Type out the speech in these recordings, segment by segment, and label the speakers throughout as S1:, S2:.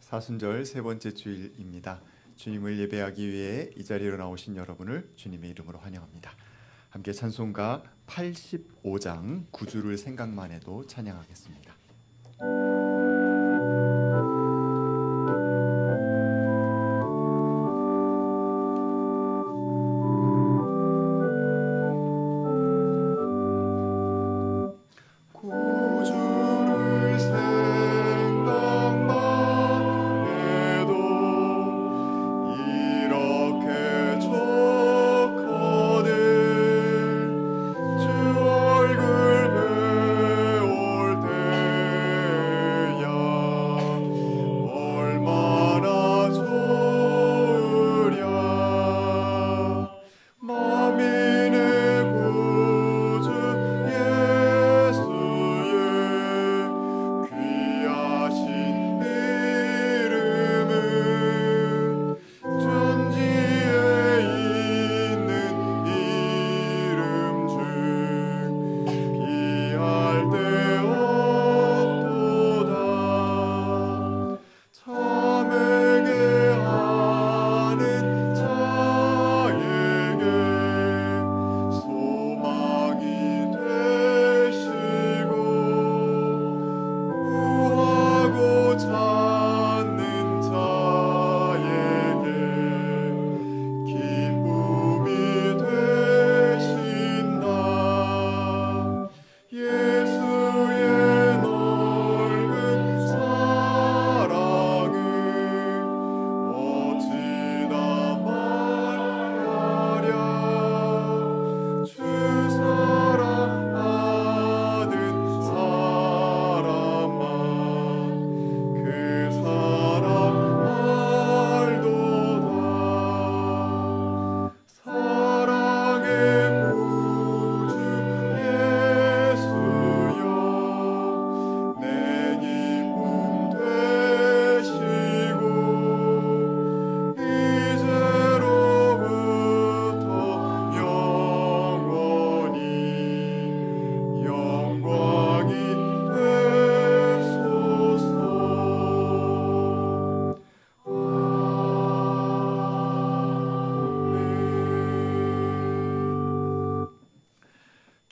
S1: 사순절 세 번째 주일입니다. 주님을 예배하기 위해 이 자리로 나오신 여러분을 주님의 이름으로 환영합니다. 함께 찬송가 85장 9주를 생각만 해도 찬양하겠습니다.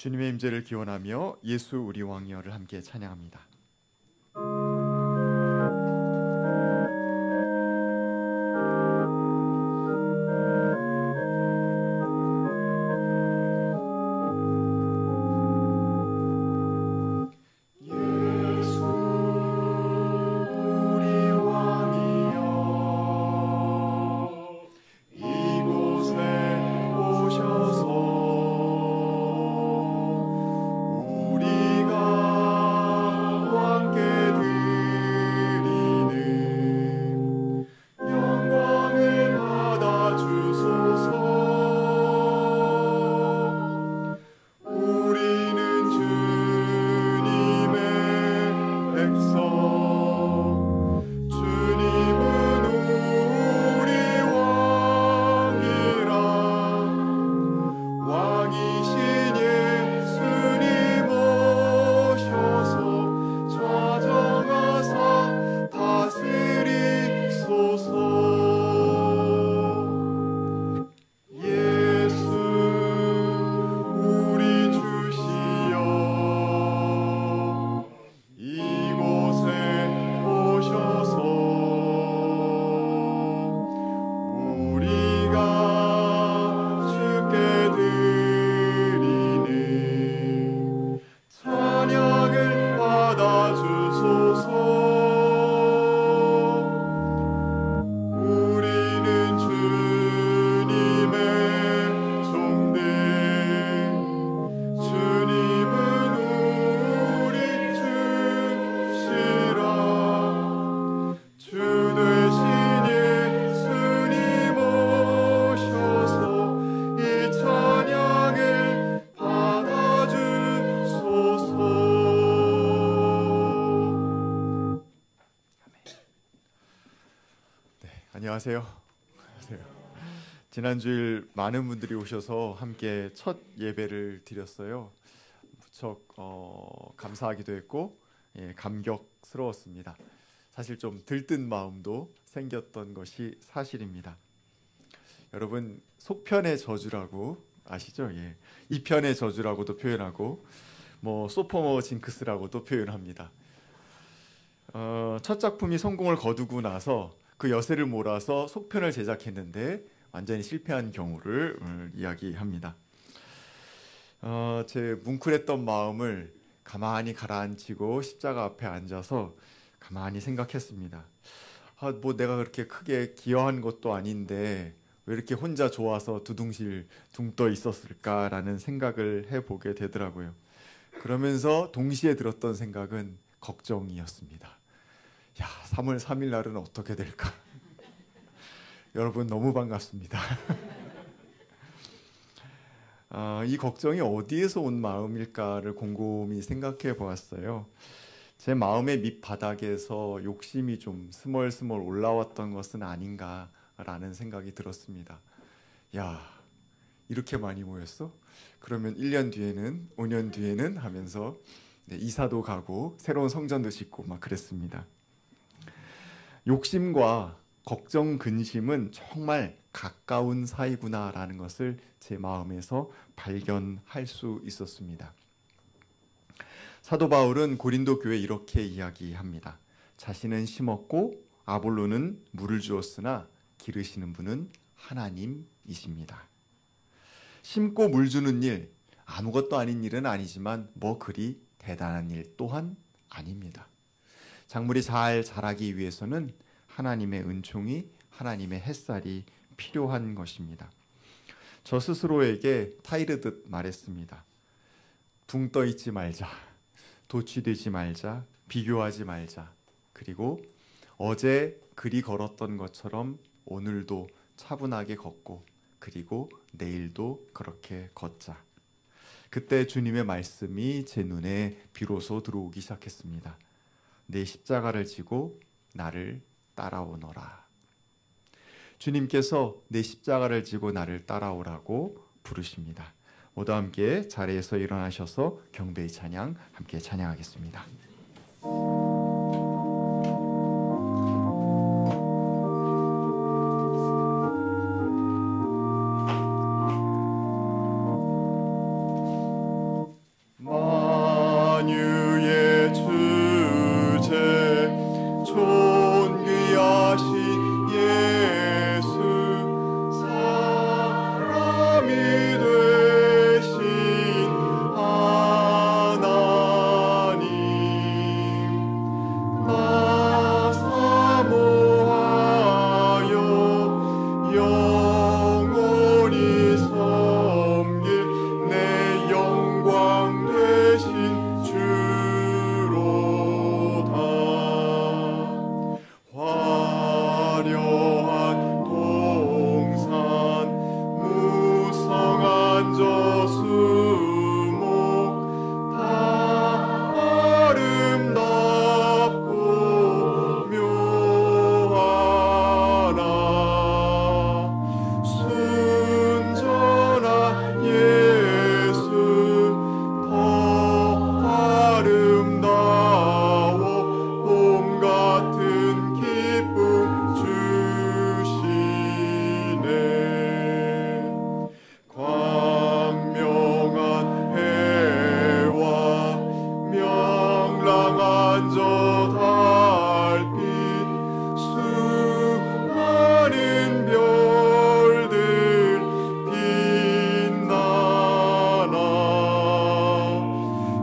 S1: 주님의 임재를 기원하며 예수 우리 왕이여를 함께 찬양합니다. 안녕하세요. 지난 주일 많은 분들이 오셔서 함께 첫 예배를 드렸어요. 무척 감사하기도 했고 감격스러웠습니다. 사실 좀 들뜬 마음도 생겼던 것이 사실입니다. 여러분, 속편의 저주라고 아시죠? 예. 이편의 저주라고도 표현하고 소포머 징크스라고도 표현합니다. 첫 작품이 성공을 거두고 나서 그 여세를 몰아서 속편을 제작했는데 완전히 실패한 경우를 이야기합니다. 제 뭉클했던 마음을 가만히 가라앉히고 십자가 앞에 앉아서 가만히 생각했습니다. 내가 그렇게 크게 기여한 것도 아닌데 왜 이렇게 혼자 좋아서 두둥실 둥떠 있었을까라는 생각을 해보게 되더라고요. 그러면서 동시에 들었던 생각은 걱정이었습니다. 3월 3일 날은 어떻게 될까? 여러분 너무 반갑습니다. 이 걱정이 어디에서 온 마음일까를 곰곰이 생각해 보았어요. 제 마음의 밑바닥에서 욕심이 좀 스멀스멀 올라왔던 것은 아닌가라는 생각이 들었습니다. 이렇게 많이 모였어? 그러면 1년 뒤에는 5년 뒤에는 하면서 이사도 가고 새로운 성전도 짓고 막 그랬습니다. 욕심과 걱정, 근심은 정말 가까운 사이구나라는 것을 제 마음에서 발견할 수 있었습니다. 사도 바울은 고린도 교회에 이렇게 이야기합니다. 자신은 심었고 아볼로는 물을 주었으나 기르시는 분은 하나님이십니다. 심고 물 주는 일, 아무것도 아닌 일은 아니지만 그리 대단한 일 또한 아닙니다. 작물이 잘 자라기 위해서는 하나님의 은총이, 하나님의 햇살이 필요한 것입니다. 저 스스로에게 타이르듯 말했습니다. 붕 떠 있지 말자, 도취되지 말자, 비교하지 말자. 그리고 어제 그리 걸었던 것처럼 오늘도 차분하게 걷고 그리고 내일도 그렇게 걷자. 그때 주님의 말씀이 제 눈에 비로소 들어오기 시작했습니다. 내 십자가를 지고 나를 따라오너라. 주님께서 내 십자가를 지고 나를 따라오라고 부르십니다. 모두 함께 자리에서 일어나셔서 경배의 찬양 함께 찬양하겠습니다.
S2: 만유의 주제 존귀하신 예수 사람이 되신 하나님 나 사모하여 영원히 섬길 내 영광 되신 주로다. 화려한 동산 무성한 저수목 다 아름답고 묘하나 순전한 예수 더 아름다워 봄 같은 기쁨 주시네. 광명한 해와 명랑한 저 달빛 수많은 별들 빛나나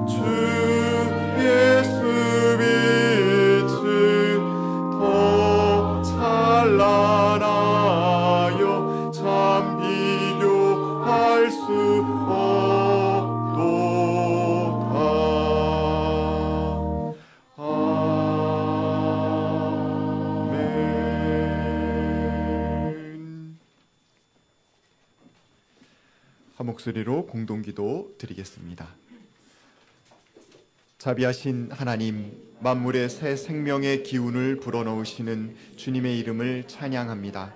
S2: 주 예수 빛은 더 찬란하여 참 비교할 수 없도다. 아멘.
S1: 한 목소리로 공동기도 드리겠습니다. 자비하신 하나님, 만물의 새 생명의 기운을 불어넣으시는 주님의 이름을 찬양합니다.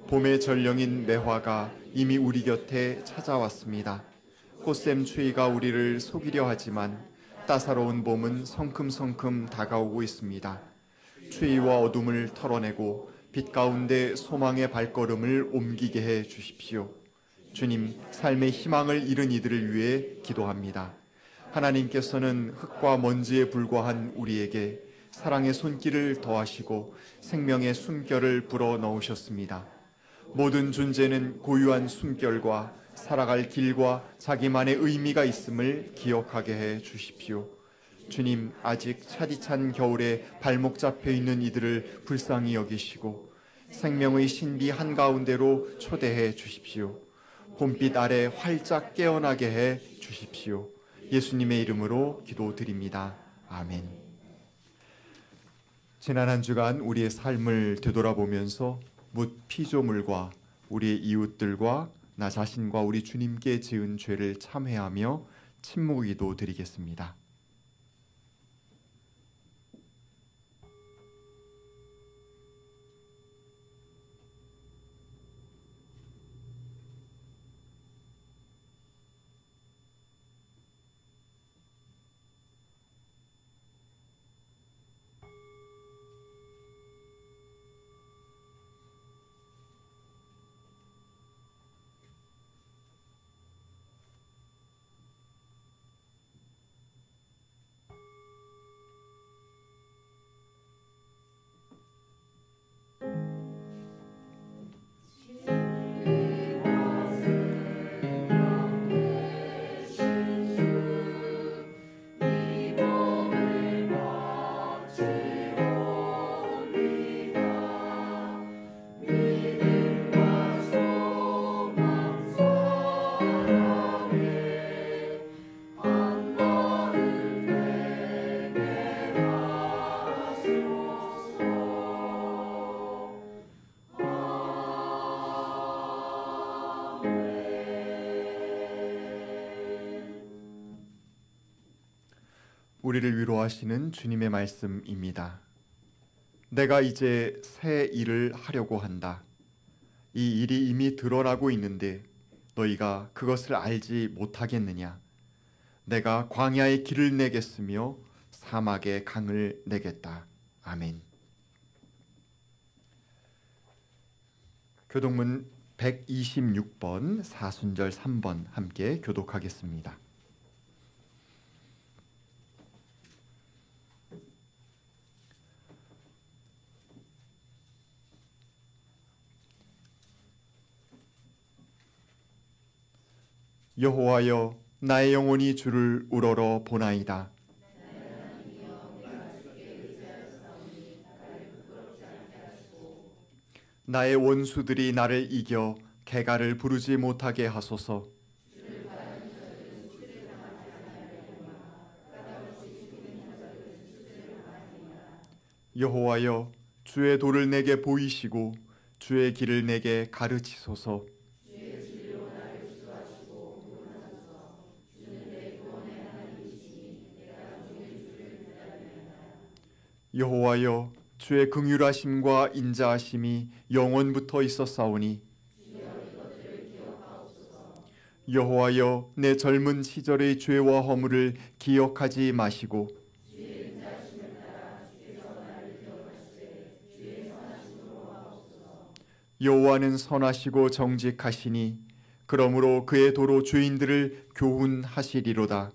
S1: 봄의 전령인 매화가 이미 우리 곁에 찾아왔습니다. 꽃샘 추위가 우리를 속이려 하지만 따사로운 봄은 성큼성큼 다가오고 있습니다. 추위와 어둠을 털어내고 빛 가운데 소망의 발걸음을 옮기게 해 주십시오. 주님, 삶의 희망을 잃은 이들을 위해 기도합니다. 하나님께서는 흙과 먼지에 불과한 우리에게 사랑의 손길을 더하시고 생명의 숨결을 불어 넣으셨습니다. 모든 존재는 고유한 숨결과 살아갈 길과 자기만의 의미가 있음을 기억하게 해 주십시오. 주님, 아직 차디찬 겨울에 발목 잡혀 있는 이들을 불쌍히 여기시고 생명의 신비 한가운데로 초대해 주십시오. 봄빛 아래 활짝 깨어나게 해 주십시오. 예수님의 이름으로 기도드립니다. 아멘. 지난 한 주간 우리의 삶을 되돌아보면서 묻 피조물과 우리의 이웃들과 나 자신과 우리 주님께 지은 죄를 참회하며 침묵기도 드리겠습니다. 우리를 위로하시는 주님의 말씀입니다. 내가 이제 새 일을 하려고 한다. 이 일이 이미 드러나고 있는데 너희가 그것을 알지 못하겠느냐? 내가 광야의 길을 내겠으며 사막의 강을 내겠다. 아멘. 교독문 126번 사순절 3번 함께 교독하겠습니다. 여호와여, 나의 영혼이 주를 우러러 보나이다. 나의 원수들이 나를 이겨 개가를 부르지 못하게 하소서. 여호와여, 주의 도를 내게 보이시고 주의 길을 내게 가르치소서. 여호와여, 주의 긍휼하심과 인자하심이 영원부터 있었사오니 여호와여, 내 젊은 시절의 죄와 허물을 기억하지 마시고 여호와는 선하시고 정직하시니 그러므로 그의 도로 죄인들을 교훈하시리로다.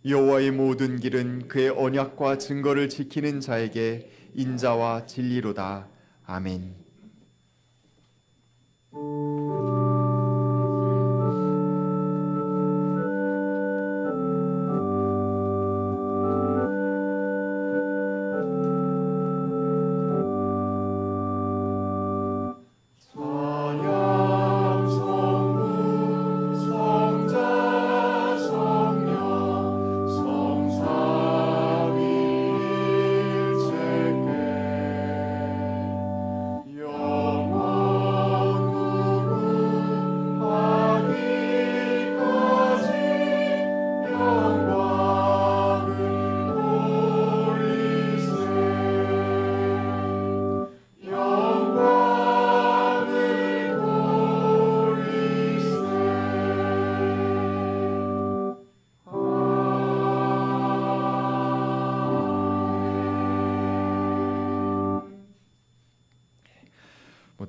S1: 여호와의 모든 길은 그의 언약과 증거를 지키는 자에게 인자와 진리로다. 아멘.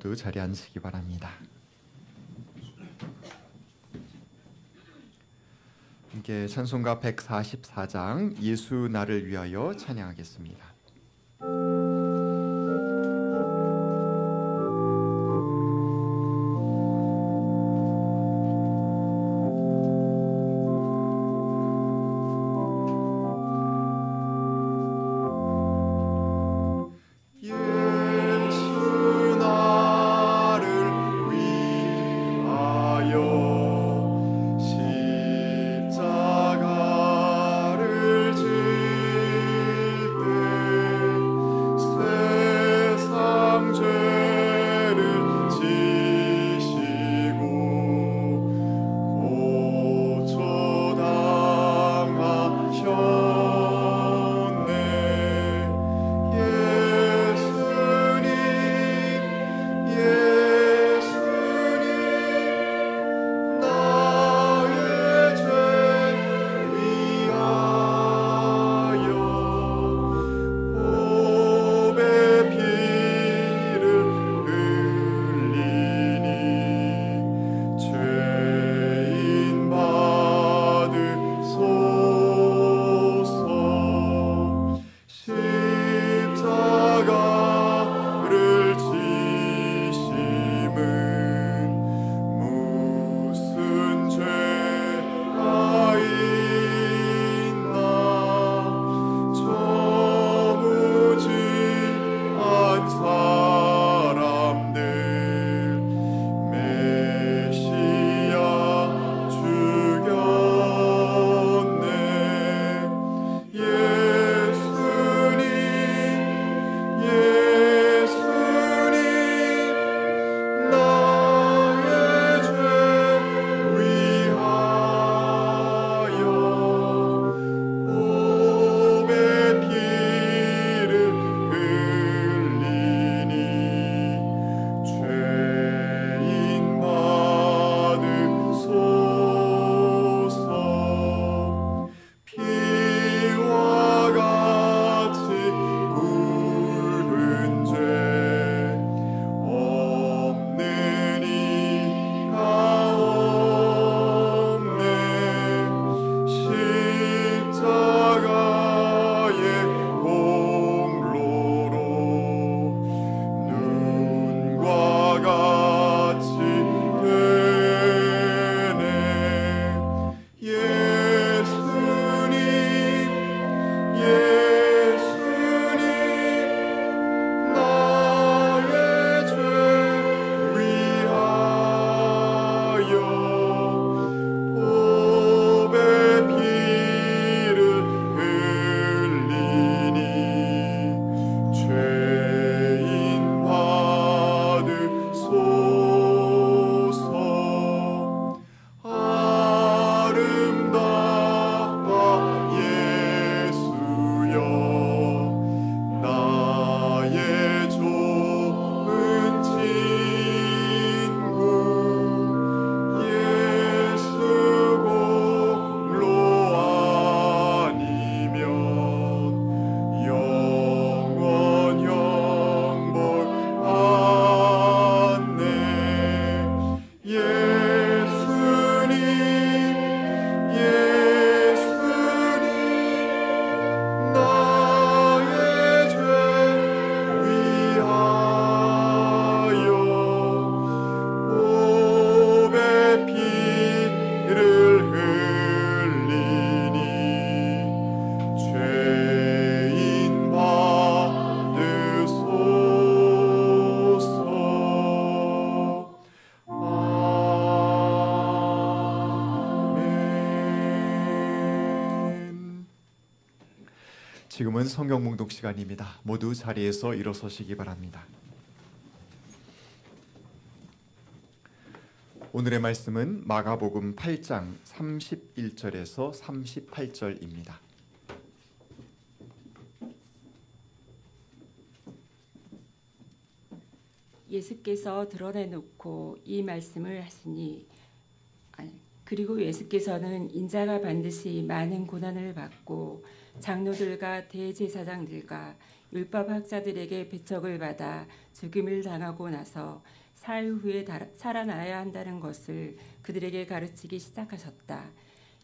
S1: 모두 자리에 앉으시기 바랍니다. 함께 찬송가 144장 예수 나를 위하여 찬양하겠습니다. 지금은 성경 봉독 시간입니다. 모두 자리에서 일어서시기 바랍니다. 오늘의 말씀은 마가복음 8장 31절에서 38절입니다.
S3: 예수께서 드러내놓고 이 말씀을 하시니 그리고 예수께서는 인자가 반드시 많은 고난을 받고 장로들과 대제사장들과 율법 학자들에게 배척을 받아 죽임을 당하고 나서 사흘 후에 살아나야 한다는 것을 그들에게 가르치기 시작하셨다.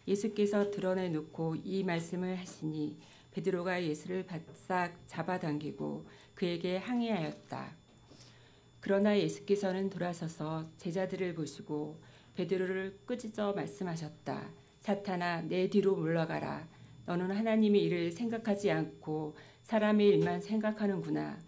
S3: 예수께서 드러내놓고 이 말씀을 하시니 베드로가 예수를 바싹 잡아당기고 그에게 항의하였다. 그러나 예수께서는 돌아서서 제자들을 보시고 베드로를 꾸짖어 말씀하셨다. 사탄아, 내 뒤로 물러가라. 너는 하나님의 일을 생각하지 않고 사람의 일만 생각하는구나.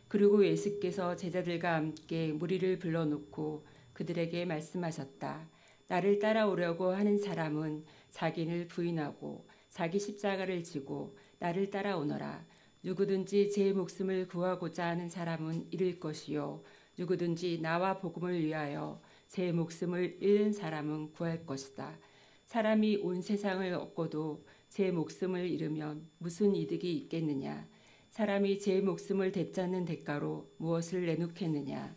S3: 그리고 예수께서 제자들과 함께 무리를 불러놓고 그들에게 말씀하셨다. 나를 따라오려고 하는 사람은 자기를 부인하고 자기 십자가를 지고 나를 따라오너라. 누구든지 제 목숨을 구하고자 하는 사람은 잃을 것이요 누구든지 나와 복음을 위하여 제 목숨을 잃는 사람은 구할 것이다. 사람이 온 세상을 얻고도 제 목숨을 잃으면 무슨 이득이 있겠느냐. 사람이 제 목숨을 되찾는 대가로 무엇을 내놓겠느냐.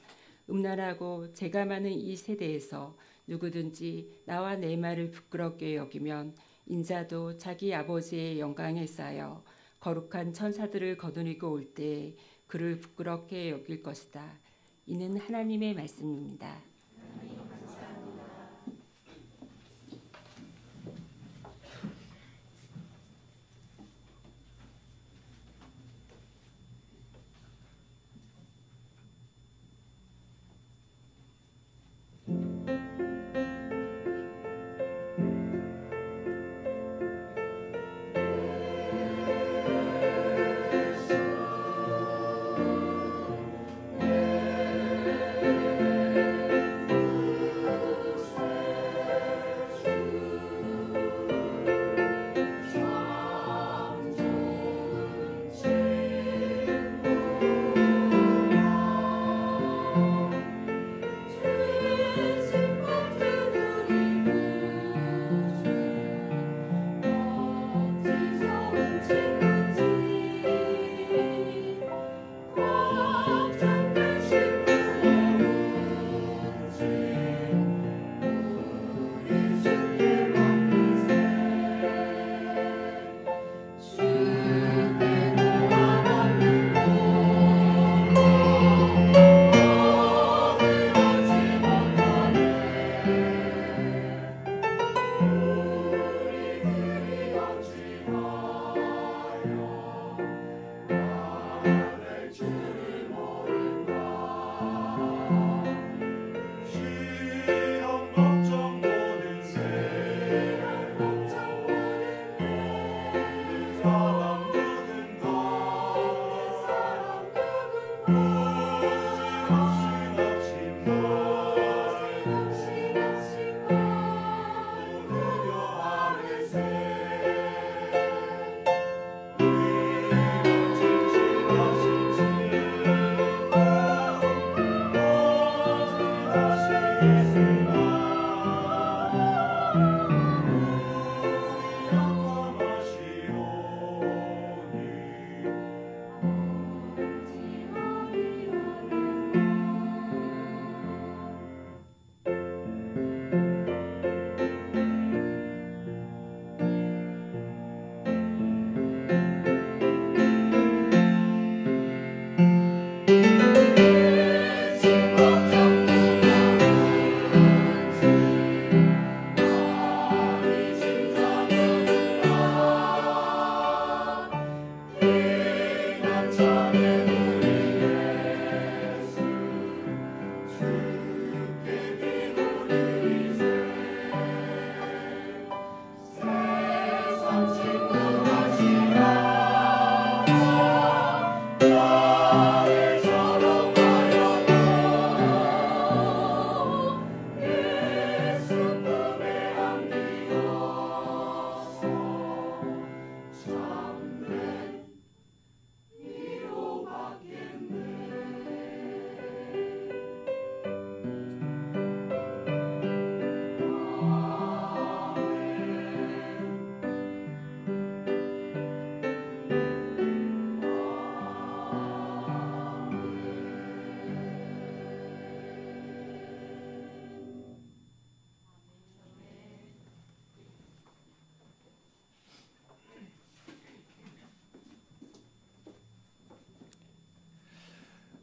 S3: 음란하고 죄가 많은 이 세대에서 누구든지 나와 내 말을 부끄럽게 여기면 인자도 자기 아버지의 영광에 쌓여 거룩한 천사들을 거느리고 올 때에 그를 부끄럽게 여길 것이다. 이는 하나님의 말씀입니다.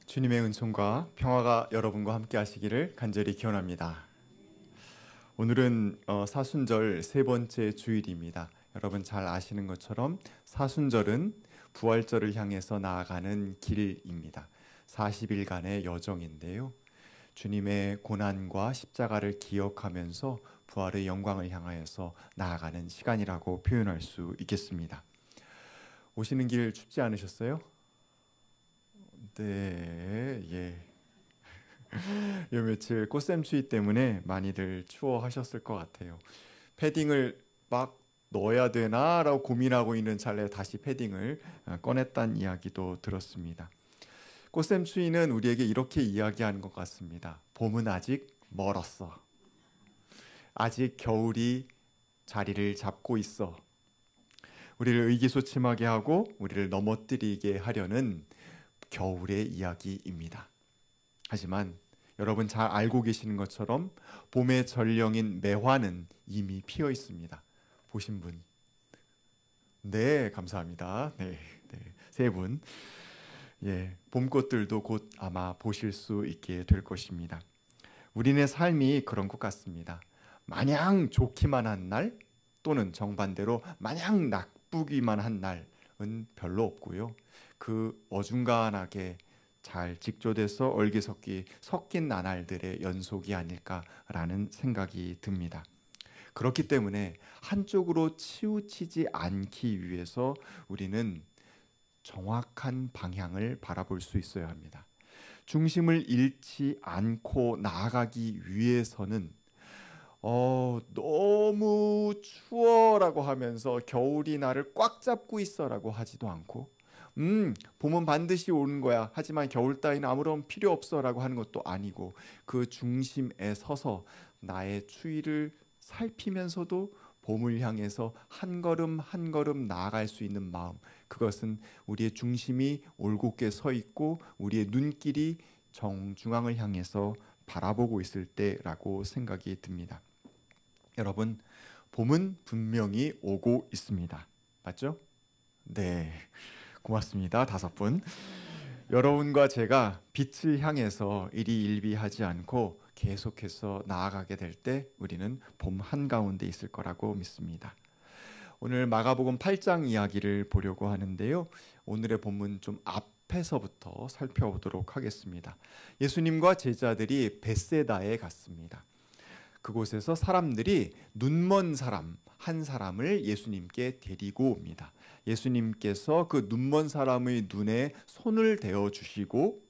S1: 주님의 은총과 평화가 여러분과 함께 하시기를 간절히 기원합니다. 오늘은 사순절 세 번째 주일입니다. 여러분 잘 아시는 것처럼 사순절은 부활절을 향해서 나아가는 길입니다. 40일간의 여정인데요. 주님의 고난과 십자가를 기억하면서 부활의 영광을 향하여서 나아가는 시간이라고 표현할 수 있겠습니다. 오시는 길 춥지 않으셨어요? 네, 예. 요 며칠 꽃샘추위 때문에 많이들 추워하셨을 것 같아요. 패딩을 막 넣어야 되나라고 고민하고 있는 찰나에 다시 패딩을 꺼냈다는 이야기도 들었습니다. 꽃샘추위는 우리에게 이렇게 이야기하는 것 같습니다. 봄은 아직 멀었어. 아직 겨울이 자리를 잡고 있어. 우리를 의기소침하게 하고 우리를 넘어뜨리게 하려는 겨울의 이야기입니다. 하지만 여러분 잘 알고 계시는 것처럼 봄의 전령인 매화는 이미 피어 있습니다. 보신 분? 네, 감사합니다. 네, 세 분. 예, 봄꽃들도 곧 아마 보실 수 있게 될 것입니다. 우리네 삶이 그런 것 같습니다. 마냥 좋기만 한 날 또는 정반대로 마냥 나쁘기만 한 날은 별로 없고요. 그 어중간하게 잘 직조돼서 얼기석기 섞인 나날들의 연속이 아닐까라는 생각이 듭니다. 그렇기 때문에 한쪽으로 치우치지 않기 위해서 우리는 정확한 방향을 바라볼 수 있어야 합니다. 중심을 잃지 않고 나아가기 위해서는 너무 추워라고 하면서 겨울이 나를 꽉 잡고 있어라고 하지도 않고 봄은 반드시 오는 거야. 하지만 겨울 따위는 아무런 필요 없어라고 하는 것도 아니고 그 중심에 서서 나의 추위를 살피면서도 봄을 향해서 한 걸음 한 걸음 나아갈 수 있는 마음, 그것은 우리의 중심이 올곧게 서 있고 우리의 눈길이 정중앙을 향해서 바라보고 있을 때라고 생각이 듭니다. 여러분, 봄은 분명히 오고 있습니다. 맞죠? 네, 고맙습니다. 5분. 여러분과 제가 빛을 향해서 일희일비하지 않고 계속해서 나아가게 될 때 우리는 봄 한가운데 있을 거라고 믿습니다. 오늘 마가복음 8장 이야기를 보려고 하는데요. 오늘의 본문 좀 앞에서부터 살펴보도록 하겠습니다. 예수님과 제자들이 벳세다에 갔습니다. 그곳에서 사람들이 눈먼 사람 한 사람을 예수님께 데리고 옵니다. 예수님께서 그 눈먼 사람의 눈에 손을 대어 주시고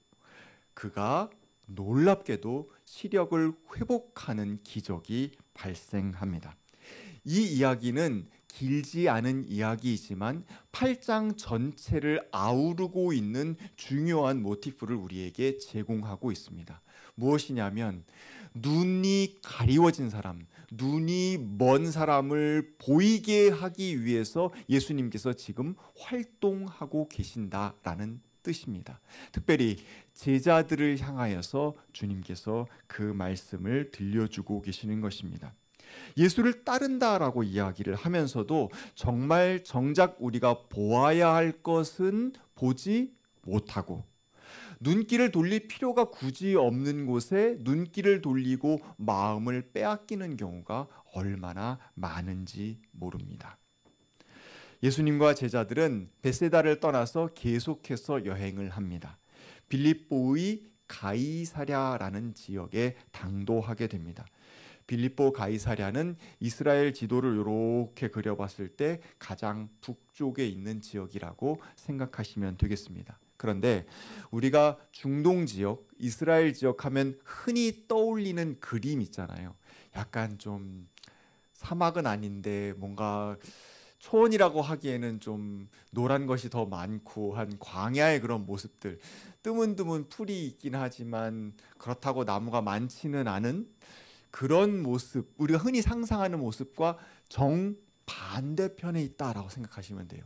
S1: 그가 놀랍게도 시력을 회복하는 기적이 발생합니다. 이 이야기는 길지 않은 이야기이지만 8장 전체를 아우르고 있는 중요한 모티프를 우리에게 제공하고 있습니다. 무엇이냐면 눈이 가리워진 사람, 눈이 먼 사람을 보이게 하기 위해서 예수님께서 지금 활동하고 계신다라는 뜻입니다. 특별히 제자들을 향하여서 주님께서 그 말씀을 들려주고 계시는 것입니다. 예수를 따른다라고 이야기를 하면서도 정말 정작 우리가 보아야 할 것은 보지 못하고 눈길을 돌릴 필요가 굳이 없는 곳에 눈길을 돌리고 마음을 빼앗기는 경우가 얼마나 많은지 모릅니다. 예수님과 제자들은 벳세다를 떠나서 계속해서 여행을 합니다. 빌립보의 가이사랴라는 지역에 당도하게 됩니다. 빌립보 가이사랴는 이스라엘 지도를 이렇게 그려봤을 때 가장 북쪽에 있는 지역이라고 생각하시면 되겠습니다. 그런데 우리가 중동 지역, 이스라엘 지역 하면 흔히 떠올리는 그림 있잖아요. 약간 좀 사막은 아닌데 뭔가 초원이라고 하기에는 좀 노란 것이 더 많고 한 광야의 그런 모습들, 뜨문뜨문 풀이 있긴 하지만 그렇다고 나무가 많지는 않은 그런 모습, 우리가 흔히 상상하는 모습과 정반대편에 있다라고 생각하시면 돼요.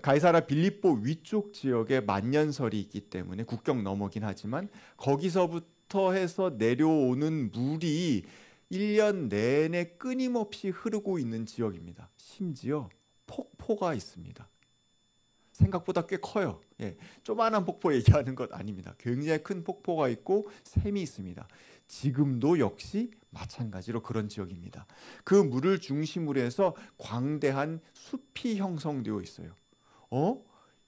S1: 가이사랴 빌립보 위쪽 지역에 만년설이 있기 때문에 국경 너머긴 하지만 거기서부터 해서 내려오는 물이 1년 내내 끊임없이 흐르고 있는 지역입니다. 심지어 폭포가 있습니다. 생각보다 꽤 커요. 조만한 폭포 얘기하는 것 아닙니다. 굉장히 큰 폭포가 있고 샘이 있습니다. 지금도 역시 마찬가지로 그런 지역입니다. 그 물을 중심으로 해서 광대한 숲이 형성되어 있어요.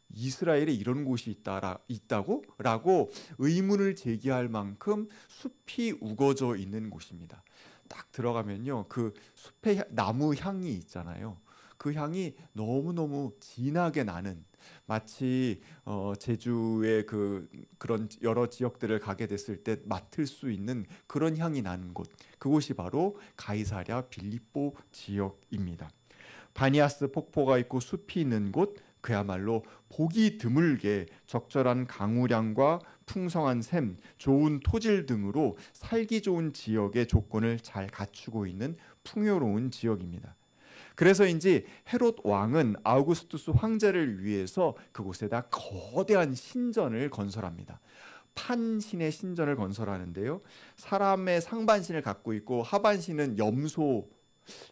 S1: 이스라엘에 이런 곳이 있다고? 라고 의문을 제기할 만큼 숲이 우거져 있는 곳입니다. 딱 들어가면요, 그 숲의 나무 향이 있잖아요. 그 향이 너무너무 진하게 나는, 마치 제주의 그런 여러 지역들을 가게 됐을 때 맡을 수 있는 그런 향이 나는 곳, 그곳이 바로 가이사랴 빌립보 지역입니다. 바니아스 폭포가 있고 숲이 있는 곳, 그야말로 보기 드물게 적절한 강우량과 풍성한 샘, 좋은 토질 등으로 살기 좋은 지역의 조건을 잘 갖추고 있는 풍요로운 지역입니다. 그래서인지 헤롯 왕은 아우구스투스 황제를 위해서 그곳에다 거대한 신전을 건설합니다. 판신의 신전을 건설하는데요, 사람의 상반신을 갖고 있고 하반신은 염소,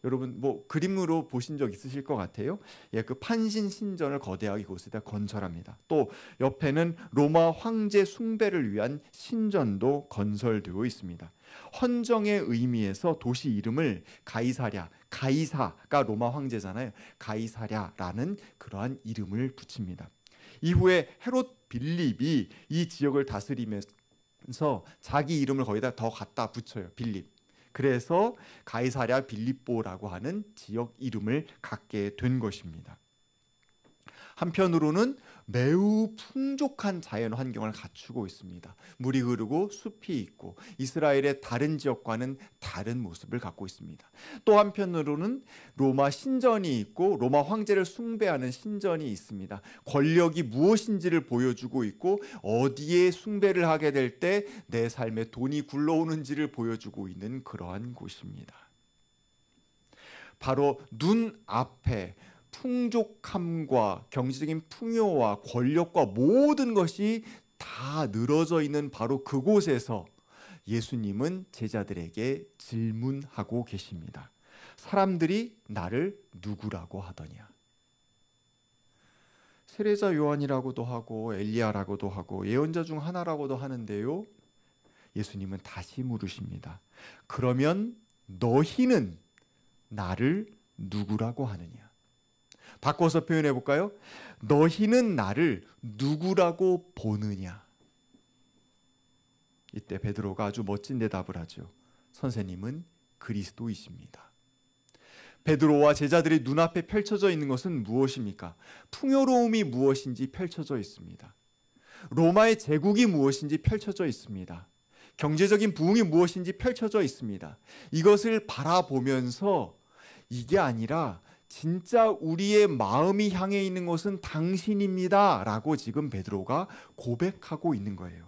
S1: 여러분 그림으로 보신 적 있으실 것 같아요. 그 판신 신전을 거대하게 그곳에다 건설합니다. 또 옆에는 로마 황제 숭배를 위한 신전도 건설되어 있습니다. 헌정의 의미에서 도시 이름을 가이사랴, 가이사가 로마 황제잖아요. 가이사랴라는 그러한 이름을 붙입니다. 이후에 헤롯 빌립이 이 지역을 다스리면서 자기 이름을 거기다 더 갖다 붙여요. 빌립. 그래서 가이사랴 빌립보라고 하는 지역 이름을 갖게 된 것입니다. 한편으로는 매우 풍족한 자연 환경을 갖추고 있습니다. 물이 흐르고 숲이 있고 이스라엘의 다른 지역과는 다른 모습을 갖고 있습니다. 또 한편으로는 로마 신전이 있고 로마 황제를 숭배하는 신전이 있습니다. 권력이 무엇인지를 보여주고 있고 어디에 숭배를 하게 될 때 내 삶에 돈이 굴러오는지를 보여주고 있는 그러한 곳입니다. 바로 눈앞에 풍족함과 경제적인 풍요와 권력과 모든 것이 다 늘어져 있는 바로 그곳에서 예수님은 제자들에게 질문하고 계십니다. 사람들이 나를 누구라고 하더냐? 세례자 요한이라고도 하고 엘리야라고도 하고 예언자 중 하나라고도 하는데요, 예수님은 다시 물으십니다. 그러면 너희는 나를 누구라고 하느냐? 바꿔서 표현해 볼까요? 너희는 나를 누구라고 보느냐? 이때 베드로가 아주 멋진 대답을 하죠. 선생님은 그리스도이십니다. 베드로와 제자들의 눈앞에 펼쳐져 있는 것은 무엇입니까? 풍요로움이 무엇인지 펼쳐져 있습니다. 로마의 제국이 무엇인지 펼쳐져 있습니다. 경제적인 부흥이 무엇인지 펼쳐져 있습니다. 이것을 바라보면서 이게 아니라 진짜 우리의 마음이 향해 있는 것은 당신입니다 라고 지금 베드로가 고백하고 있는 거예요.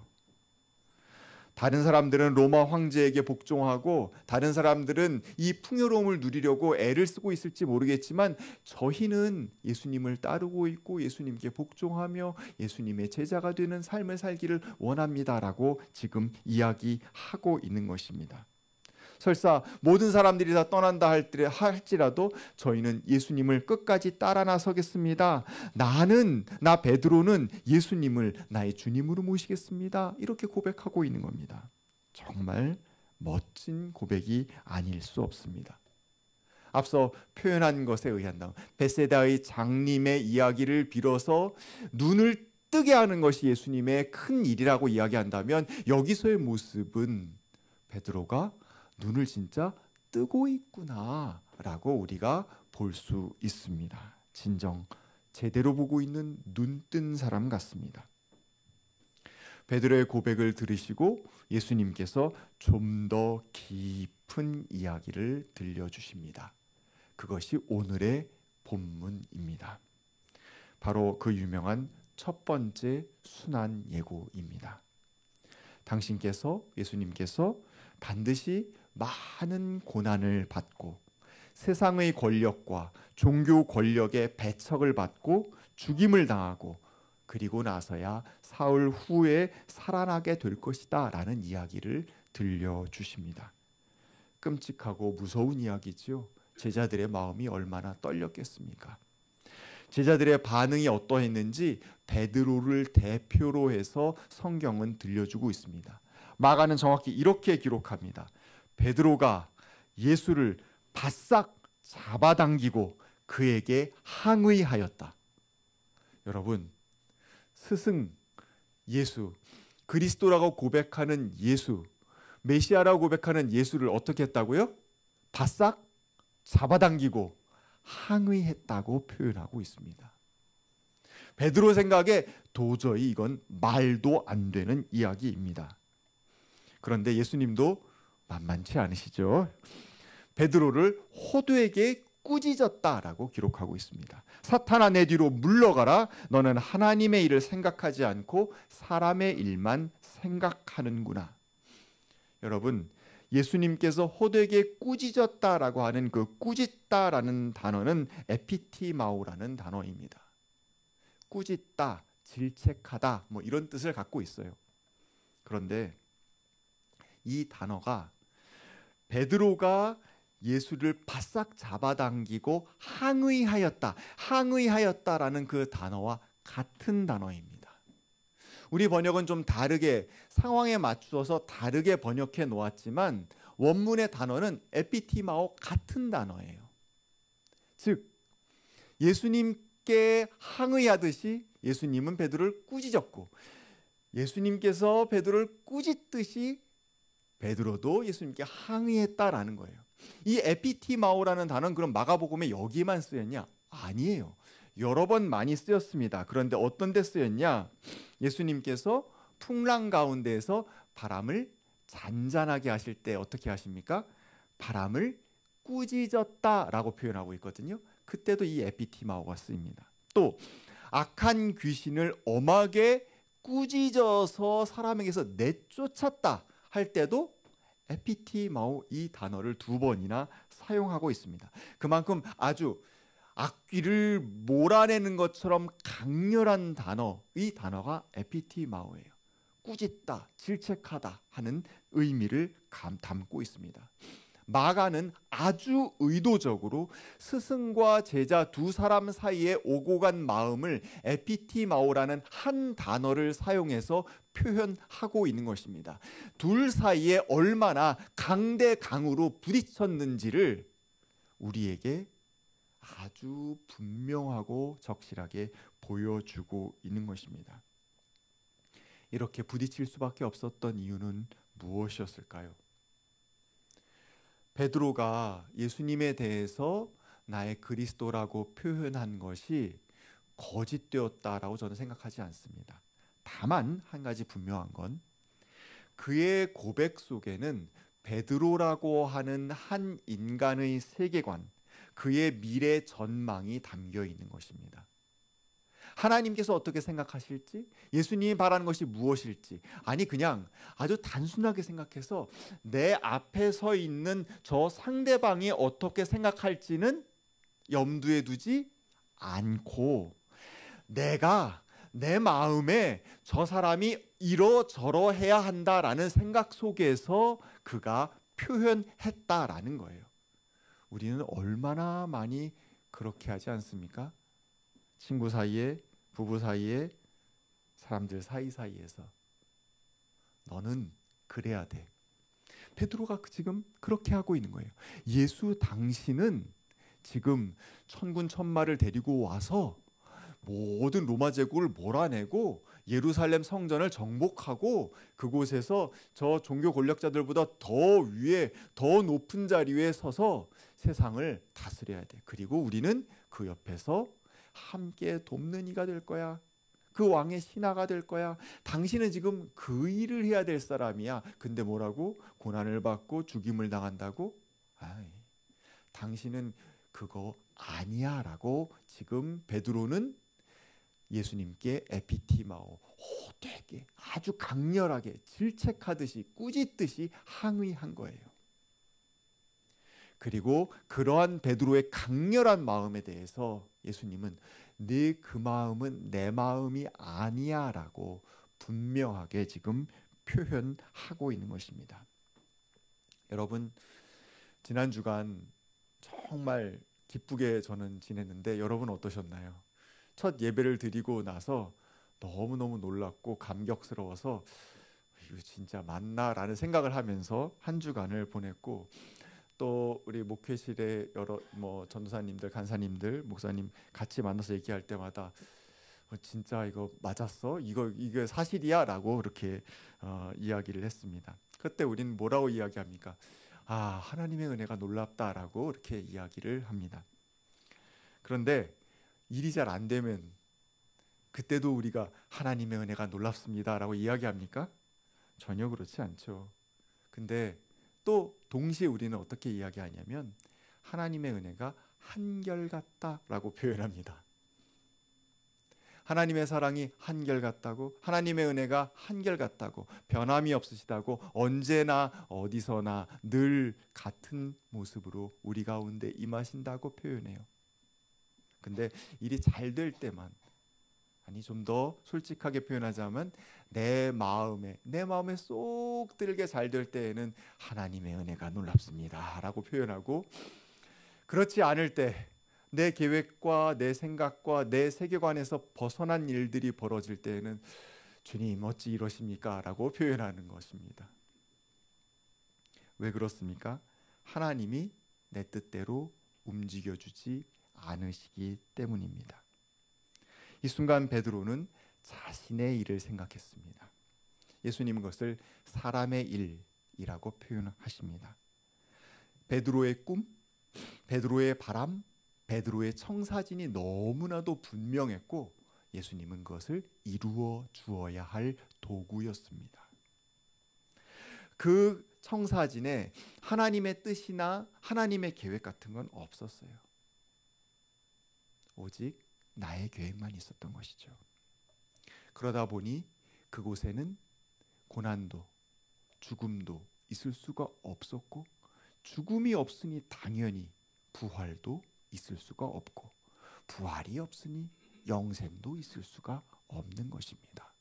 S1: 다른 사람들은 로마 황제에게 복종하고 다른 사람들은 이 풍요로움을 누리려고 애를 쓰고 있을지 모르겠지만 저희는 예수님을 따르고 있고 예수님께 복종하며 예수님의 제자가 되는 삶을 살기를 원합니다라고 지금 이야기하고 있는 것입니다. 설사 모든 사람들이 다 떠난다 할지라도 저희는 예수님을 끝까지 따라 나서겠습니다. 나 베드로는 예수님을 나의 주님으로 모시겠습니다. 이렇게 고백하고 있는 겁니다. 정말 멋진 고백이 아닐 수 없습니다. 앞서 표현한 것에 의한다면 베세다의 장님의 이야기를 빌어서 눈을 뜨게 하는 것이 예수님의 큰 일이라고 이야기한다면 여기서의 모습은 베드로가 눈을 진짜 뜨고 있구나 라고 우리가 볼 수 있습니다. 진정 제대로 보고 있는 눈뜬 사람 같습니다. 베드로의 고백을 들으시고 예수님께서 좀 더 깊은 이야기를 들려주십니다. 그것이 오늘의 본문입니다. 바로 그 유명한 첫 번째 순환 예고입니다. 예수님께서 반드시 많은 고난을 받고 세상의 권력과 종교 권력의 배척을 받고 죽임을 당하고 그리고 나서야 사흘 후에 살아나게 될 것이다 라는 이야기를 들려주십니다. 끔찍하고 무서운 이야기지요. 제자들의 마음이 얼마나 떨렸겠습니까? 제자들의 반응이 어떠했는지 베드로를 대표로 해서 성경은 들려주고 있습니다. 마가는 정확히 이렇게 기록합니다. 베드로가 예수를 바싹 잡아당기고 그에게 항의하였다. 여러분, 스승 예수, 그리스도라고 고백하는 예수, 메시아라고 고백하는 예수를 어떻게 했다고요? 바싹 잡아당기고 항의했다고 표현하고 있습니다. 베드로 생각에 도저히 이건 말도 안 되는 이야기입니다. 그런데 예수님도 만만치 않으시죠? 베드로를 호두에게 꾸짖었다라고 기록하고 있습니다. 사탄아, 내 뒤로 물러가라. 너는 하나님의 일을 생각하지 않고 사람의 일만 생각하는구나. 여러분, 예수님께서 호두에게 꾸짖었다라고 하는 그 꾸짖다라는 단어는 에피티마오라는 단어입니다. 꾸짖다, 질책하다 뭐 이런 뜻을 갖고 있어요. 그런데 이 단어가 베드로가 예수를 바싹 잡아당기고 항의하였다라는 그 단어와 같은 단어입니다. 우리 번역은 좀 다르게 상황에 맞추어서 다르게 번역해 놓았지만 원문의 단어는 에피티마오 같은 단어예요. 즉 예수님께 항의하듯이 예수님은 베드로를 꾸짖었고 예수님께서 베드로를 꾸짖듯이 베드로도 예수님께 항의했다라는 거예요. 이 에피티마오라는 단어는 그럼 마가복음에 여기만 쓰였냐? 아니에요. 여러 번 많이 쓰였습니다. 그런데 어떤 데 쓰였냐? 예수님께서 풍랑 가운데에서 바람을 잔잔하게 하실 때 어떻게 하십니까? 바람을 꾸짖었다라고 표현하고 있거든요. 그때도 이 에피티마오가 쓰입니다. 또 악한 귀신을 엄하게 꾸짖어서 사람에게서 내쫓았다 할 때도 에피티마오 이 단어를 2번이나 사용하고 있습니다. 그만큼 아주 악귀를 몰아내는 것처럼 강렬한 단어, 이 단어가 에피티마오예요. 꾸짖다, 질책하다 하는 의미를 담고 있습니다. 마가는 아주 의도적으로 스승과 제자 두 사람 사이에 오고 간 마음을 에피티마오라는 한 단어를 사용해서 표현하고 있는 것입니다. 둘 사이에 얼마나 강대강으로 부딪혔는지를 우리에게 아주 분명하고 적실하게 보여주고 있는 것입니다. 이렇게 부딪힐 수밖에 없었던 이유는 무엇이었을까요? 베드로가 예수님에 대해서 나의 그리스도라고 표현한 것이 거짓되었다라고 저는 생각하지 않습니다. 다만 한 가지 분명한 건 그의 고백 속에는 베드로라고 하는 한 인간의 세계관, 그의 미래 전망이 담겨 있는 것입니다. 하나님께서 어떻게 생각하실지, 예수님이 바라는 것이 무엇일지, 아니 그냥 아주 단순하게 생각해서 내 앞에 서 있는 저 상대방이 어떻게 생각할지는 염두에 두지 않고 내가 내 마음에 저 사람이 이러저러 해야 한다라는 생각 속에서 그가 표현했다라는 거예요. 우리는 얼마나 많이 그렇게 하지 않습니까? 친구 사이에, 부부 사이에, 사람들 사이사이에서 너는 그래야 돼. 베드로가 지금 그렇게 하고 있는 거예요. 예수 당신은 지금 천군 천마를 데리고 와서 모든 로마 제국을 몰아내고 예루살렘 성전을 정복하고 그곳에서 저 종교 권력자들보다 더 위에 더 높은 자리 위에 서서 세상을 다스려야 돼. 그리고 우리는 그 옆에서 함께 돕는 이가 될 거야. 그 왕의 신하가 될 거야. 당신은 지금 그 일을 해야 될 사람이야. 근데 뭐라고? 고난을 받고 죽임을 당한다고? 당신은 그거 아니야 라고 지금 베드로는 예수님께 에피티마오, 되게 아주 강렬하게 질책하듯이 꾸짖듯이 항의한 거예요. 그리고 그러한 베드로의 강렬한 마음에 대해서 예수님은 네 그 마음은 내 마음이 아니야 라고 분명하게 지금 표현하고 있는 것입니다. 여러분, 지난 주간 정말 기쁘게 저는 지냈는데 여러분 어떠셨나요? 첫 예배를 드리고 나서 너무너무 놀랐고 감격스러워서 이거 진짜 맞나라는 생각을 하면서 한 주간을 보냈고, 또 우리 목회실에 여러 전도사님들, 간사님들, 목사님 같이 만나서 얘기할 때마다 진짜 이거 맞았어? 이게 사실이야?라고 그렇게 이야기를 했습니다. 그때 우리는 뭐라고 이야기합니까? 하나님의 은혜가 놀랍다라고 이렇게 이야기를 합니다. 그런데 일이 잘 안 되면 그때도 우리가 하나님의 은혜가 놀랍습니다라고 이야기합니까? 전혀 그렇지 않죠. 근데 또 동시에 우리는 어떻게 이야기하냐면 하나님의 은혜가 한결같다라고 표현합니다. 하나님의 사랑이 한결같다고, 하나님의 은혜가 한결같다고, 변함이 없으시다고, 언제나 어디서나 늘 같은 모습으로 우리 가운데 임하신다고 표현해요. 근데 일이 잘 될 때만, 아니 좀 더 솔직하게 표현하자면 내 마음에 쏙 들게 잘 될 때에는 하나님의 은혜가 놀랍습니다 라고 표현하고, 그렇지 않을 때 내 계획과 내 생각과 내 세계관에서 벗어난 일들이 벌어질 때에는 주님 어찌 이러십니까? 라고 표현하는 것입니다. 왜 그렇습니까? 하나님이 내 뜻대로 움직여주지 않으시기 때문입니다. 이 순간 베드로는 자신의 일을 생각했습니다. 예수님은 그것을 사람의 일이라고 표현하십니다. 베드로의 꿈, 베드로의 바람, 베드로의 청사진이 너무나도 분명했고 예수님은 그것을 이루어 주어야 할 도구였습니다. 그 청사진에 하나님의 뜻이나 하나님의 계획 같은 건 없었어요. 오직 나의 계획만 있었던 것이죠. 그러다 보니 그곳에는 고난도, 죽음도 있을 수가 없었고, 죽음이 없으니 당연히 부활도 있을 수가 없고, 부활이 없으니 영생도 있을 수가 없는 것입니다.